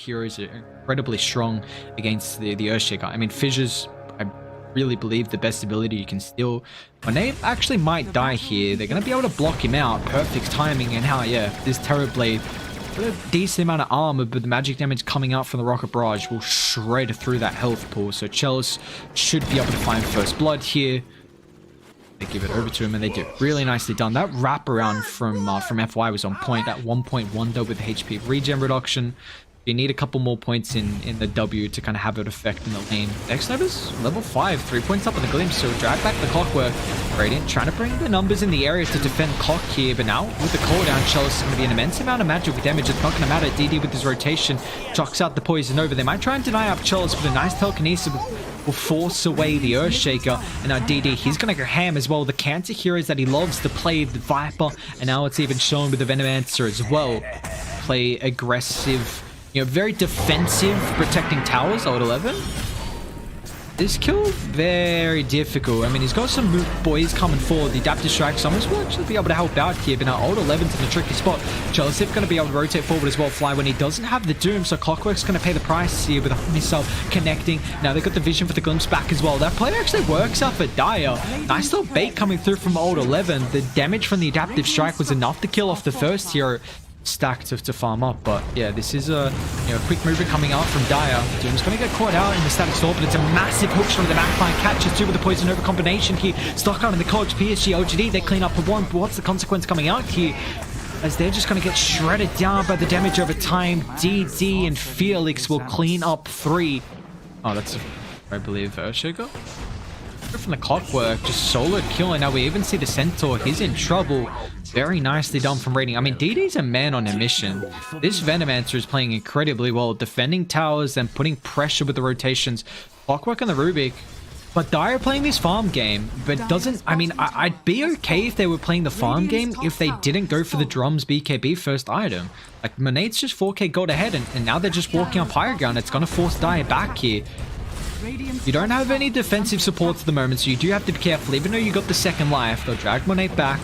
heroes are incredibly strong against the Earthshaker. I mean, Fissures, I really believe the best ability you can steal. Monet actually might die here. They're going to be able to block him out. Perfect timing. And how, yeah, this Terror Blade, a decent amount of armor, but the magic damage coming out from the Rocket Barrage will shred through that health pool. So Chalice should be able to find first blood here. They give it over to him, and they do. Really nicely done. That wraparound from FY was on point at 1.1 though with the HP regen reduction. You need a couple more points in the W to kind of have it affect in the lane. X-Nova's level 5, 3 points up with the Glimpse, so drag back the Clockwork. Radiant trying to bring the numbers in the area to defend Clock here, but now with the cooldown, Chalice is going to be an immense amount of magic damage. It's not going to matter. DD with his rotation chucks out the Poison Over. They might try and deny up Chalice, but a nice telekinesis will force away the Earthshaker. And now DD, he's going to go ham as well. The counter heroes that he loves to play, the Viper, and now it's even shown with the Venomancer as well. Play aggressive, you know, very defensive, protecting towers. Old 11. This kill, very difficult. I mean, he's got some boys coming forward. The Adaptive Strike Summons will actually be able to help out here, but now Old 11's in a tricky spot. Chalice going to be able to rotate forward as well, Fly, when he doesn't have the Doom, so Clockwork's going to pay the price here with a missile connecting. Now they've got the Vision for the Glimpse back as well. That play actually works out for Dire. Nice little bait coming through from Old 11. The damage from the Adaptive Strike was enough to kill off the first hero. Stacked to farm up, but yeah, this is a quick movement coming out from Dire. Doom's going to get caught out in the static storm, but it's a massive hook shot of the backline. Catches two with the Poison Over combination here. Stuck out in the coach. PSG, LGD, they clean up for one, but what's the consequence coming out here? As they're just going to get shredded down by the damage over time. DD and Felix will clean up 3. Oh, that's, I believe, Earthshaker? From the Clockwork, just solo killing. Now we even see the Centaur. He's in trouble. Very nicely done from Rating. I mean, DD's a man on a mission. This Venomancer is playing incredibly well, defending towers and putting pressure with the rotations. Clockwork on the Rubik. But Dire playing this farm game, but doesn't... I mean, I'd be okay if they were playing the farm game if they didn't go for the Drums BKB first item. Like, Monet's just 4k gold ahead, and now they're just walking up higher ground. It's going to force Dire back here. You don't have any defensive supports at the moment, so you do have to be careful. Even though you got the second life, they'll drag Monet back.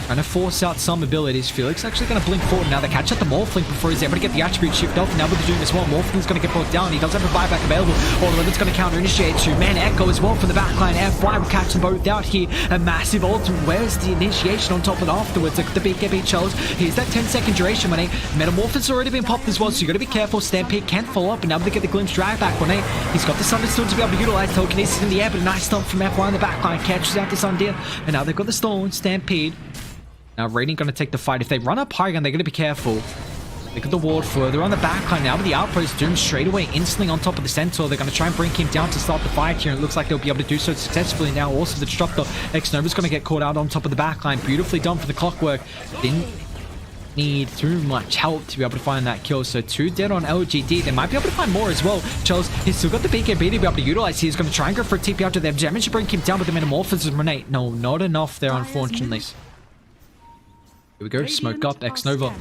Trying to force out some abilities. Felix actually going to blink forward. Now they catch at the Morphling before he's able to get the attribute shift off. Now with the Doom as well, Morphling's going to get brought down. He does have a buyback available. All 11's going to counter initiate. 2-man Echo as well from the backline. FY will catch them both out here. A massive ultimate. Where's the initiation on top of it afterwards? Like the BKB Chalice. Here's that 10-second duration when Metamorphosis already been popped as well, so you got to be careful. Stampede can't follow up, and now they get the Glimpse drag back when he's got the Thunderstorm to be able to utilize. Telekinesis in the air, but a nice stomp from FY in the backline. Catches out the Sundeer, and now they've got the Storm. Stampede. Now, Radiant going to take the fight. If they run up high gun, they're going to be careful. Look at the ward further on the backline now with the Outpost. Doom straight away instantly on top of the Centaur. They're going to try and bring him down to start the fight here. And it looks like they'll be able to do so successfully now. Also, the Disruptor. X-Nova's going to get caught out on top of the backline. Beautifully done for the Clockwork. Didn't need too much help to be able to find that kill. So 2 dead on LGD. They might be able to find more as well. Chalice, he's still got the BKB to be able to utilize. He's going to try and go for a TP out to them. Damage to bring him down with the Metamorphosis of Renate. No, not enough there, unfortunately. Here we go, smoke up, X-Nova.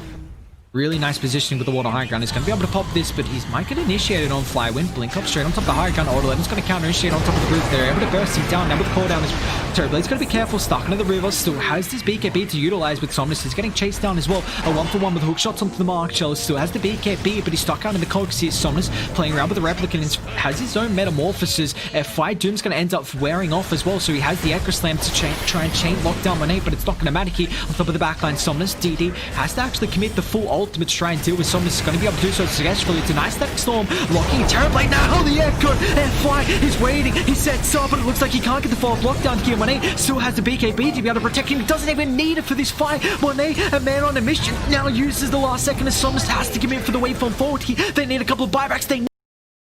Really nice positioning with the water high ground. He's going to be able to pop this, but he might get initiated on Flywind. Blink up straight on top of the high ground. Old 11's going to counter initiate on top of the roof. They're able to burst him down. Now with the cooldown is terrible. He's got to be careful. Stuck into the river. Still has this BKB to utilize with Somnus. He's getting chased down as well. A 1-for-1 with hook shots onto the mark. Chalice still has the BKB, but he's stuck out in the cogs here. Somnus playing around with the replicant and has his own metamorphosis. F5 Doom's going to end up wearing off as well, so he has the Echo Slam to try and chain lock down Monet, but it's not going to matter here. On top of the backline, Somnus, DD has to actually commit the full ultimate to try and deal with Somnus. Is going to be able to do so successfully. It's a nice static storm, locking terribly now. The Echo, FY is waiting. He sets up, but it looks like he can't get the fourth lockdown here. Monet still has the BKB to be able to protect him. He doesn't even need it for this fight. Monet, a man on a mission, now uses the last second as Somnus has to commit for the waveform forward here. They need a couple of buybacks. They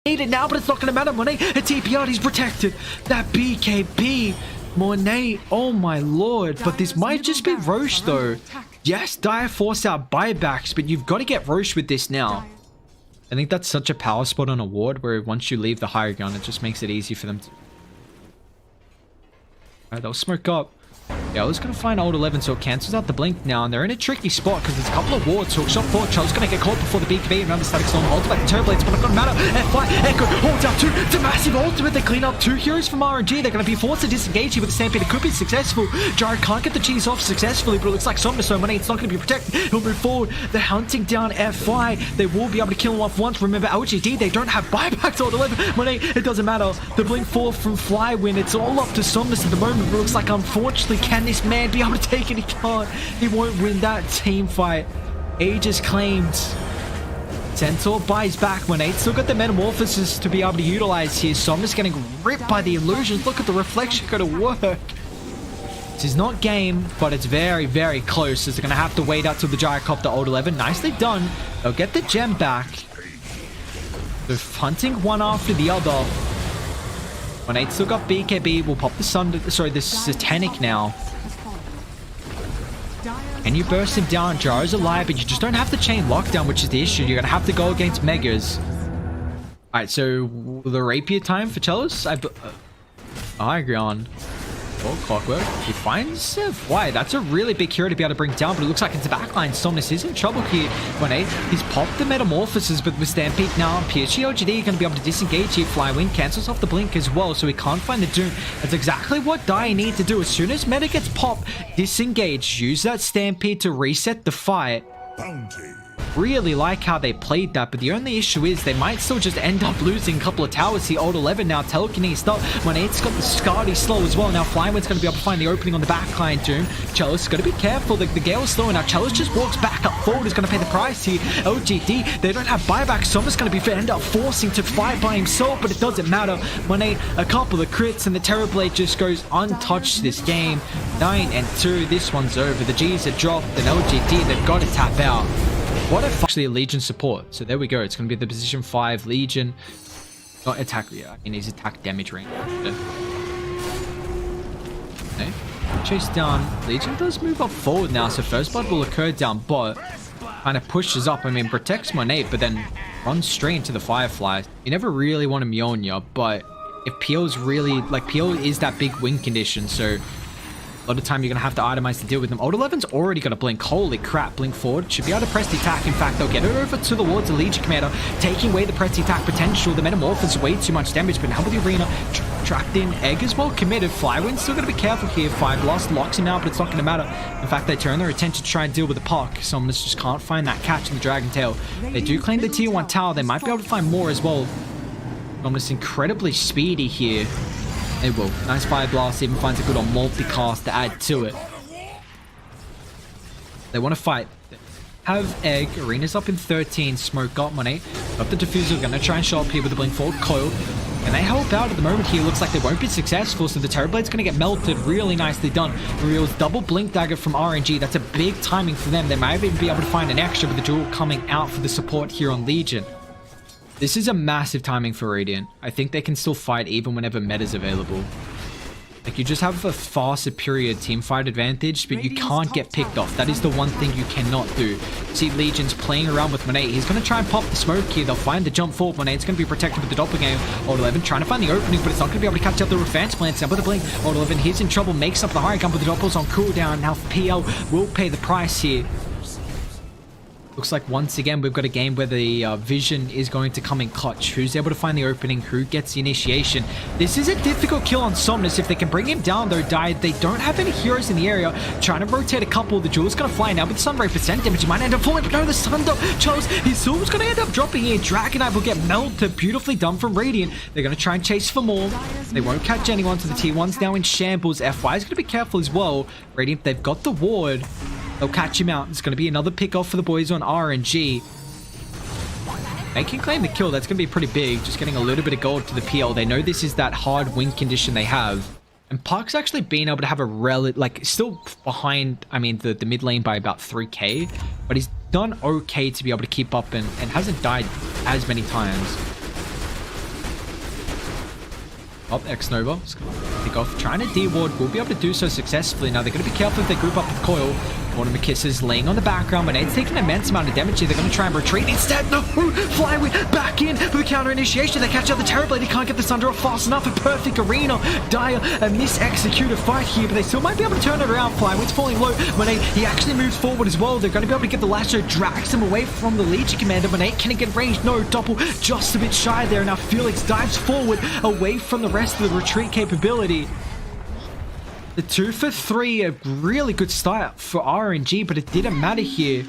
need it now, but it's not going to matter. Monet, a TP out, he's protected. That BKB. Monet, oh my lord. But this might just be Roche though. Yes, Dire force out buybacks, but you've got to get Roche with this now. I think that's such a power spot on a ward where once you leave the higher ground, it just makes it easy for them to... Alright, they'll smoke up. Yeah, I was going to find old 11, so it cancels out the blink now, and they're in a tricky spot because there's a couple of wards. Hook shot forward. Charles going to get caught before the BKB. Remember, static storm holds back the turbo blades, but not going to matter. F5, Echo holds out two. It's a massive ultimate. They clean up 2 heroes from RNG. They're going to be forced to disengage here with the Stampede. It could be successful. Jared can't get the cheese off successfully, but it looks like Somnus, so Money, it's not going to be protected. He'll move forward. They're hunting down F5. They will be able to kill him off once. Remember, LGD, they don't have buyback to old 11. Money, it doesn't matter. The blink 4 from Flywin. It's all up to Somnus at the moment. It looks like, unfortunately, can this man be able to take it? He can't. He won't win that team fight. Aegis claimed. Centaur buys back when 8 still got the metamorphosis to be able to utilize here. Somnus getting ripped by the illusions. Look at the reflection going to work. This is not game, but it's very, very close, as they're going to have to wait out till the Gyrocopter old 11. Nicely done. They'll get the gem back. They're hunting one after the other. When 8 still got BKB, we'll pop the Satanic now. Can you burst him down? Jaro's alive, but you just don't have the chain lockdown, which is the issue. You're going to have to go against Megas. Alright, so the Rapier time for Chalice? I agree on. Oh, Clockwork. He finds FY. That's a really big hero to be able to bring down, but it looks like it's the backline. Somnus is in trouble here. He's popped the Metamorphosis, but with Stampede now, PSG LGD going to be able to disengage here. Flywin cancels off the blink as well, so he can't find the Doom. That's exactly what Dai need to do. As soon as Meta gets popped, disengage, use that Stampede to reset the fight. Bounty. Really like how they played that, but the only issue is they might still just end up losing a couple of towers here. Old 11 now telekinesis up. When 8's got the Scardy slow as well. Now Flywin's going to be able to find the opening on the backline. Doom. Chalice is going to be careful. The Gale's slow. Now Chalice just walks back up forward. Is going to pay the price here. LGD, they don't have buyback. Somnus going to be end up forcing to fight by himself, but it doesn't matter. When 8, a couple of crits and the Terrorblade just goes untouched this game. 9-2. This one's over. The G's are dropped, and LGD, they've got to tap out. What if actually a Legion support? So there we go. It's going to be the position 5 Legion. Not attack. Yeah, I mean, he's attack damage range. Okay. Chase down. Legion does move up forward now. So first blood will occur down bot. Kind of pushes up. I mean, protects Monet, but then runs straight into the Firefly. You never really want to Mjolnir, but if PL's really, like, PL is that big win condition, so a lot of time you're going to have to itemize to deal with them. Old 11's already got a blink. Holy crap, blink forward. Should be able to press the attack. In fact, they'll get it over to the wards of Legion Commander, taking away the press the attack potential. The Metamorphosis is way too much damage, but now with the arena tracked in, Egg as well committed. Flywin's still going to be careful here. Fire Blast locks him out, but it's not going to matter. In fact, they turn their attention to try and deal with the Puck. Somnus just can't find that catch in the Dragon Tail. They do claim the tier 1 tower. They might be able to find more as well. Somnus incredibly speedy here. They will. Nice Fire Blast, even finds a good on multicast to add to it. They want to fight. Have Egg. Arena's up in 13. Smoke up Money. Got the Diffuser. Going to try and show up here with the blink forward coil. And they help out at the moment here. Looks like they won't be successful. So the Terrorblade's going to get melted. Really nicely done. Reveals double blink dagger from RNG. That's a big timing for them. They might even be able to find an extra with the duel coming out for the support here on Legion. This is a massive timing for Radiant. I think they can still fight even whenever meta's available. Like, you just have a far superior teamfight advantage, but you can't get picked off. That is the one thing you cannot do. See Legion's playing around with Monet. He's going to try and pop the smoke here. They'll find the jump forward. Monet's going to be protected with the Doppelganger. Old 11 trying to find the opening, but it's not going to be able to catch up the advance plans. Now with the blink, Old 11, he's in trouble. Makes up the high gun, but the Doppels on cooldown. Now PL will pay the price here. Looks like once again we've got a game where the vision is going to come in clutch. Who's able to find the opening? Who gets the initiation? This is a difficult kill on Somnus. If they can bring him down though, they don't have any heroes in the area. Trying to rotate a couple. The Jewel's going to fly now with Sunray percent damage. He might end up falling, but no, the Thunder. Charles, his Soul's going to end up dropping here. Dragonite will get melted. Beautifully done from Radiant. They're going to try and chase for more. They won't catch anyone, so the T1's now in shambles. FY is going to be careful as well. Radiant, they've got the ward. They'll catch him out. It's going to be another pick off for the boys on RNG. They can claim the kill. That's going to be pretty big. Just getting a little bit of gold to the PL. They know this is that hard win condition they have. And Park's actually been able to have a like, still behind, I mean, the mid lane by about 3k. But he's done okay to be able to keep up and hasn't died as many times. Up X-Nova. Pick off. Trying to D-ward. Will be able to do so successfully. Now they're going to be careful if they group up with Coil. Mortimer Kisses laying on the background. Monade's taking an immense amount of damage here. They're going to try and retreat. Instead, no! Flyway back in for the counter initiation. They catch out the Terrorblade. He can't get the Sunder off fast enough. A perfect arena. Dire, a misexecuted fight here, but they still might be able to turn it around. Flyway's falling low. Monade, he actually moves forward as well. They're going to be able to get the lasso. Drags him away from the Legion Commander. Monade, can he get range? No. Doppel just a bit shy there. Now Felix dives forward away from the rest of the retreat capability. The 2 for 3, a really good start for RNG, but it didn't matter here.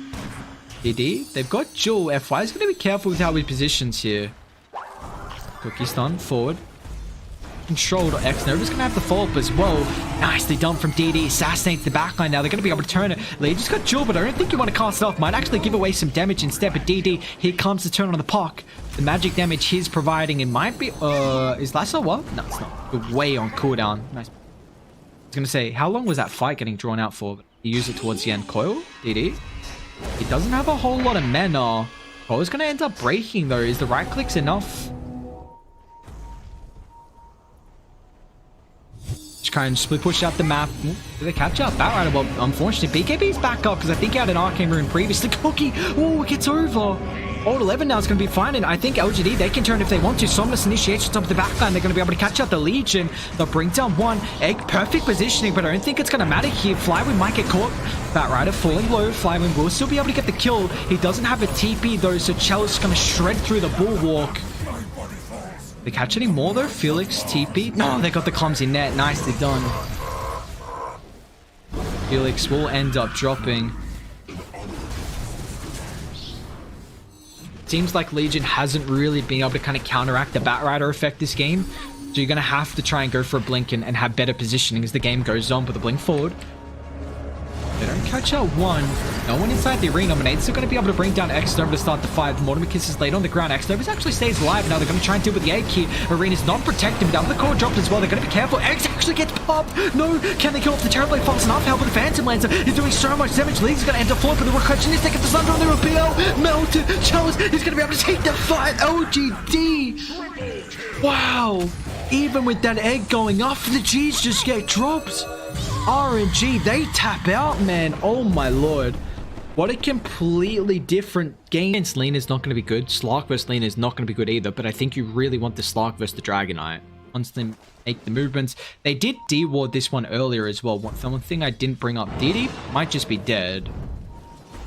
DD, they've got Jewel. FY is going to be careful with how he positions here. Cookie stun, forward. Controlled. X-Nova's going to have to follow up as well. Nicely done from DD. Assassinates the backline now. They're going to be able to turn it. Legion's got Jewel, but I don't think you want to cast it off. Might actually give away some damage instead, but DD, here comes the turn on the puck. The magic damage he's providing, it might be... is Lasso what? No, it's not. We're way on cooldown. Nice. I was going to say, how long was that fight getting drawn out for? He used it towards the end. Coil, DD. He doesn't have a whole lot of mana. Coil's going to end up breaking, though. Is the right clicks enough? Just try and split push out the map. Ooh, did they catch up? Batrider, well, unfortunately, BKB's back up because I think he had an Arcane Rune previously. Cookie, oh, it gets over. Old 11 now is going to be fine, and I think LGD, they can turn if they want to. Somnus initiates top of the backline. They're going to be able to catch out the Legion. They'll bring down one. Egg, perfect positioning, but I don't think it's going to matter here. Flywin might get caught. Batrider falling low. Flywin will still be able to get the kill. He doesn't have a TP, though, so Chalice is going to shred through the bulwark. They catch any more, though? Felix, TP? No, they got the clumsy net. Nicely done. Felix will end up dropping. Seems like Legion hasn't really been able to kind of counteract the Batrider effect this game. So you're going to have to try and go for a blink and have better positioning as the game goes on. But the blink forward. They don't catch out one. No one inside the arena. Monade's still going to be able to bring down X-Nova to start the fight. Mortimer Kiss is laid on the ground. X-Nova actually stays alive. Now they're going to try and deal with the egg here. Arena's not protecting. Down the core dropped as well. They're going to be careful. X actually gets popped. No. Can they kill off the Terrorblade fast enough? Help with the Phantom Lancer. He's doing so much damage. League's going to end up falling, but the question is they get the Thunder on the reveal. Melted. Chalice is going to be able to take the fight. LGD. Wow. Even with that egg going off, the G's just get dropped. RNG, they tap out, man. Oh my lord. What a completely different game. Against Lena's not going to be good. Slark versus Lena is not going to be good either, but I think you really want the Slark versus the Dragonite. Once they make the movements. They did D-ward this one earlier as well. One thing I didn't bring up. DD might just be dead.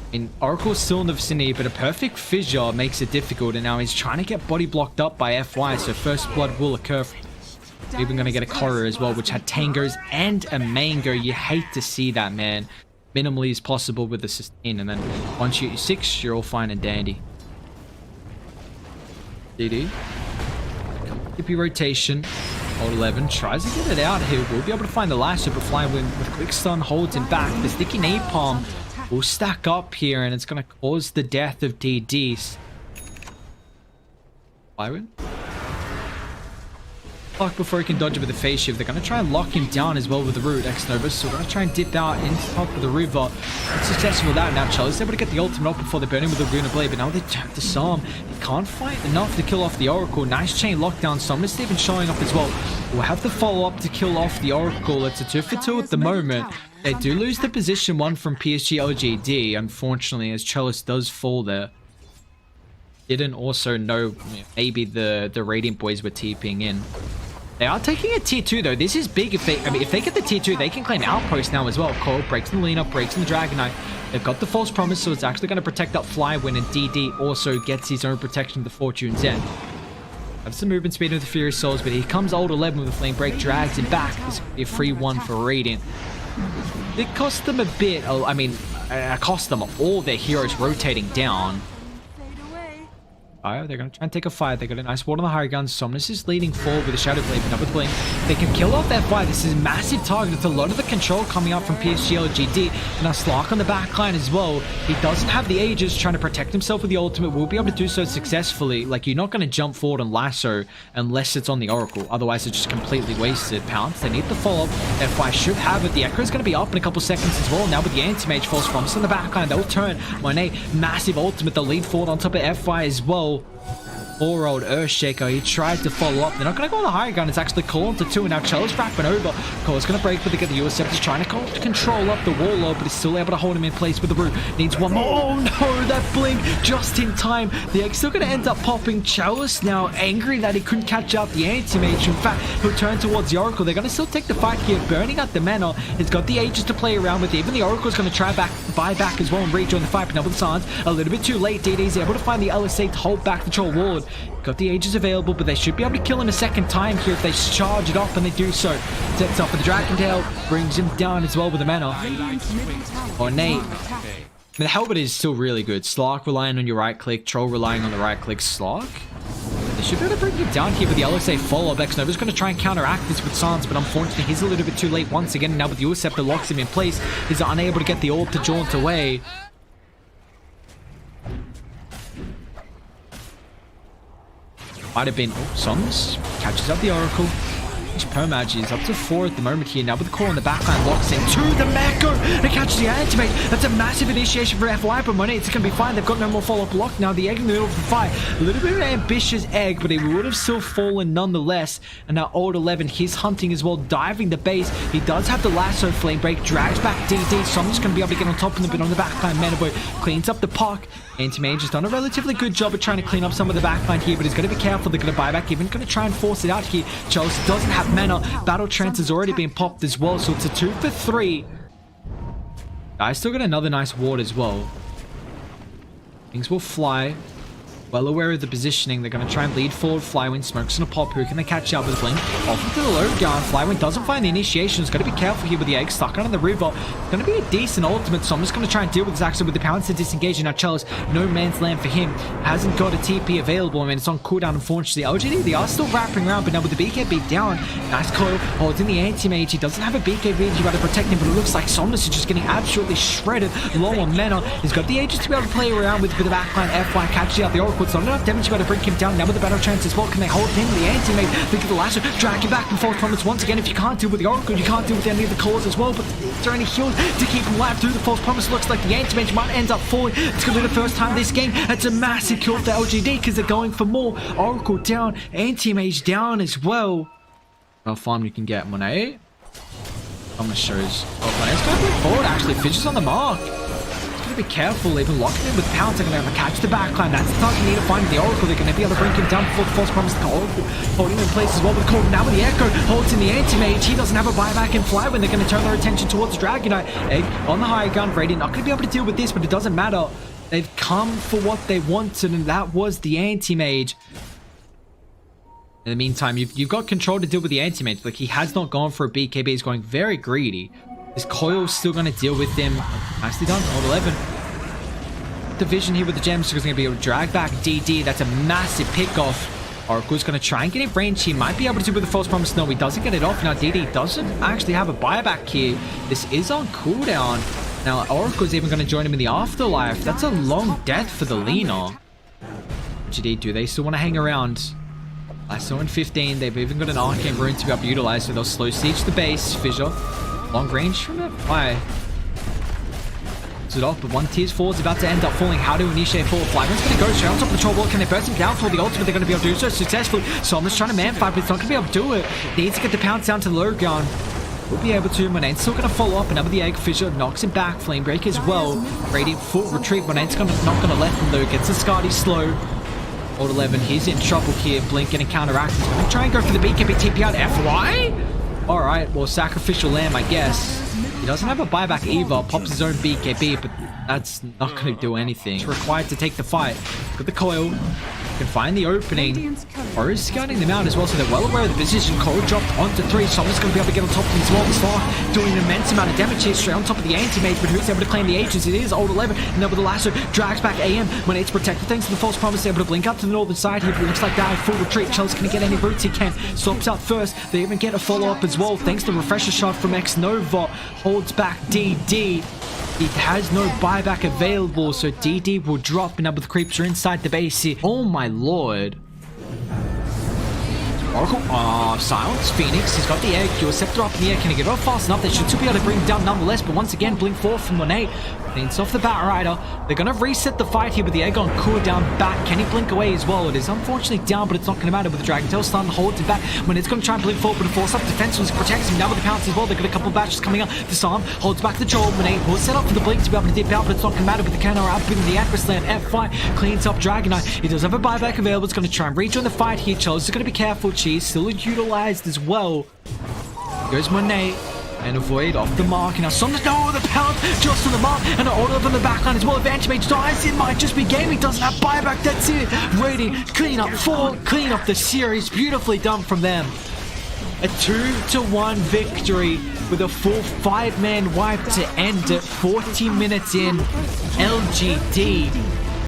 I mean, Oracle's still in the vicinity, but a perfect fissure makes it difficult, and now he's trying to get body blocked up by FY, so first blood will occur. Even going to get a Korra as well, which had Tangos and a Mango. You hate to see that, man. Minimally as possible with the sustain, and then once you hit 6, you're all fine and dandy. DD. Hippie rotation. Old 11 tries to get it out here. We'll be able to find the lasso, but Flywin with quick stun holds him back. The sticky napalm will stack up here, and it's going to cause the death of DD. Flywin. Before he can dodge it with the phase shift. They're going to try and lock him down as well with the root X-Nova, so we're going to try and dip out into top of the river. It's successful with that. Now Charlie's able to get the ultimate off before they burn him with the Runa Blade, but now they tap the Psalm. He can't fight enough to kill off the Oracle. Nice chain lockdown. Somnus even showing up as well. We'll have to follow up to kill off the Oracle. It's a 2 for 2 at the moment. They do lose the position 1 from PSG LGD, unfortunately, as Chalice does fall there. Didn't also know maybe the Radiant boys were TPing in. They are taking a tier 2 though. This is big. If they get the tier 2, they can claim Outpost now as well. Cole breaks in the Lena, breaks in the Dragonite. They've got the False Promise, so it's actually going to protect up Flywin, and DD also gets his own protection of the Fortune's End. Have some movement speed with the Furious Souls, but here comes Old 11 with a Flame Break, drags him back. This could be a free 1 for Radiant. It cost them a bit. I mean, it cost them all their heroes rotating down. They're going to try and take a fight. They got a nice ward on the high gun. Somnus is leading forward with a Shadow Blade, but up with Blink. They can kill off that fight. This is a massive target. It's a lot of the control coming up from PSG LGD. And now Slark on the back line as well. He doesn't have the Aegis, trying to protect himself with the ultimate. Will be able to do so successfully. Like, you're not going to jump forward and lasso unless it's on the Oracle. Otherwise, it's just completely wasted. Pounce, they need the follow-up. FY should have it. The Echo is going to be up in a couple seconds as well. Now with the Anti-Mage False Promise on the back line, they'll turn. Monet, massive ultimate. They'll lead forward on top of FY as well. 4-year-old Earthshaker. He tried to follow up. They're not going to go on the high ground. It's actually Cole to 2. And now Chel's wrapping over. Cole's going to break, but they get the US Scepter's trying to control up the Warlord, but he's still able to hold him in place with the root. Needs one more. Oh no, that blink just in time. The Egg's still going to end up popping. Chalice now angry that he couldn't catch out the anti-mage. In fact, he'll turn towards the Oracle. They're going to still take the fight here, burning out the mana. He's got the Aegis to play around with. Even the Oracle's going to try buy back as well and rejoin the fight, but now with the Sans, a little bit too late. DD's able to find the LSA to hold back the Troll Ward. Got the Aegis available, but they should be able to kill him a second time here if they charge it up, and they do so. Sets up for the Dragon Tail, brings him down as well with the mana. Ornate. The Halberd is still really good. Slark relying on your right click, Troll relying on the right click. Slark? They should be able to bring him down here with the LSA follow-up. X-Nova's going to try and counteract this with Sans, but unfortunately he's a little bit too late once again. Now with the Scepter locks him in place, he's unable to get the orb to jaunt away. Might have been Sans catches up the Oracle. His Permage is up to 4 at the moment here. Now with the core on the backline, locks in to the Mako to catch the Antimate. That's a massive initiation for FY, but Money, it's going to be fine. They've got no more follow-up lock now. The Egg in the middle of the fight. A little bit of an ambitious Egg, but he would have still fallen nonetheless. And now Old 11, he's hunting as well, diving the base. He does have the lasso. Flame Break drags back DD. Someone's going to be able to get on top of them, but on the backline, Manaboy cleans up the puck. Anti-Mage has done a relatively good job of trying to clean up some of the backline here, but he's going to be careful. They're going to buy back, even going to try and force it out here. Chelsea doesn't have mana. Battle Trance has already been popped as well, so it's a 2 for 3. I still got another nice ward as well. Things will fly. Well aware of the positioning. They're going to try and lead forward. Flywind, Smoke's going to pop. Who can they catch out with a blink? Off into the low ground. Flywind doesn't find the initiation. It's going to be careful here with the Egg stuck under the river. It's going to be a decent ultimate, so I'm just going to try and deal with this actually with the pounce to disengage. Now Chalice, no man's land for him. Hasn't got a TP available. I mean, it's on cooldown, unfortunately. LGD, they are still wrapping around, but now with the BKB down. Nice coil. Holds in the anti-mage. He doesn't have a BKB to protect him, but it looks like Somnus is just getting absolutely shredded. Low on mana. He's got the Aegis to be able to play around with the backline. FY catching out the Oracle. It's not enough damage to bring him down. Now with the battle chance as well, can they hold him? The anti-mate, think of the lasso, drag him back and false promise once again. If you can't deal with the Oracle, you can't deal with any of the cores as well, but is there any heals to keep him alive through the false promise? Looks like the anti-mage might end up falling. It's going to be the first time this game. It's a massive kill for LGD because they're going for more. Oracle down, anti-mage down as well. How farm you can get Monet. Thomas shows. Oh, Monet's going to move forward actually. Fishes on the mark. Be careful, even locking in with pounds. They're going to have to catch the backline. That's the target you need to find the Oracle. They're going to be able to bring him down before the false promise. The Oracle holding him in place as well with the Cold. Now with the Echo holds in the anti-mage. He doesn't have a buyback and fly when they're going to turn their attention towards Dragonite. Egg on the high ground. Radiant not going to be able to deal with this, but it doesn't matter. They've come for what they wanted, and that was the anti-mage. In the meantime, you've got control to deal with the anti-mage. Like, he has not gone for a BKB. He's going very greedy. This coil's still going to deal with him. Nicely done. Old 11. Division here with the gems, so he's going to be able to drag back DD. That's a massive pick off. Oracle's going to try and get in range. He might be able to do with the false promise. No, he doesn't get it off. Now DD doesn't actually have a buyback here. This is on cooldown. Now Oracle's even going to join him in the afterlife. That's a long death for the Lina. LGD, do they still want to hang around? I saw in 15. They've even got an arcane rune to be able to utilize, so they'll slow siege the base. Fissure. Long range from it. Why? It off, but one Tears 4 is about to end up falling. How to initiate forward? Flagman's going to go straight on top of the Troll Wall. Can they burst him down for the ultimate? They're going to be able to do so successfully. Somnus trying to man fight, but it's not going to be able to do it. Needs to get the pounce down to the low ground. Will be able to. Monet's still going to follow up. Another the Egg. Fissure knocks him back. Flame Break as well. Radiant full retreat. Monet's not going to let him though. Gets the Scardy slow. Old 11, he's in trouble here. Blink and counteract. He's going to try and go for the BKB TP out. FY? Alright, well, sacrificial lamb, I guess. He doesn't have a buyback either. Pops his own BKB, but that's not going to do anything. It's required to take the fight. Got the coil. Can find the opening. Or is scouting them out as well, so they're well aware of the position. Coil dropped onto 3. Someone's going to be able to get on top of him as well. Slark doing an immense amount of damage here, straight on top of the anti-mage, but who's able to claim the Aegis? It is Old 11, and then with the lasso, drags back AM. When it's protected thanks to the false promise, able to blink up to the northern side here, but it looks like that full retreat. Chelsea can get any roots he can. Stops out first. They even get a follow-up as well, thanks to the refresher shot from X-Nova. Holds back DD. He has no buyback available, so DD will drop, and now with the creeps are inside the base here. Oh my lord. Oracle, silence. Phoenix, he's got the egg. Your scepter up in the air. Can he get off fast enough? They should still be able to bring him down nonetheless. But once again, blink 4 from Monet. Cleans off the Batrider. They're going to reset the fight here with the egg on cooldown back. Can he blink away as well? It is unfortunately down, but it's not going to matter with the Dragon Tail starting to hold it back. When it's going to try and blink forward, but a force up defense was protects him now with the pounce as well. They've got a couple of bashes coming up. Disarm holds back the Joel. Monet will set up for the blink to be able to dip out, but it's not going to matter with the counter out. Bringing the Aquas Land F5 cleans up Dragonite. He does have a buyback available. It's going to try and rejoin the fight here. Charles is going to be careful. Cheese still utilized as well. Goes Monet and avoid off the mark. And now Somnus, no, the pound just on the mark and an order from the backline as well. Advantage Mage dies. It might just be game. He doesn't have buyback. That's it. Ready, clean up 4, clean up the series. Beautifully done from them. A 2-1 victory with a full 5-man wipe to end it. 40 minutes in. LGD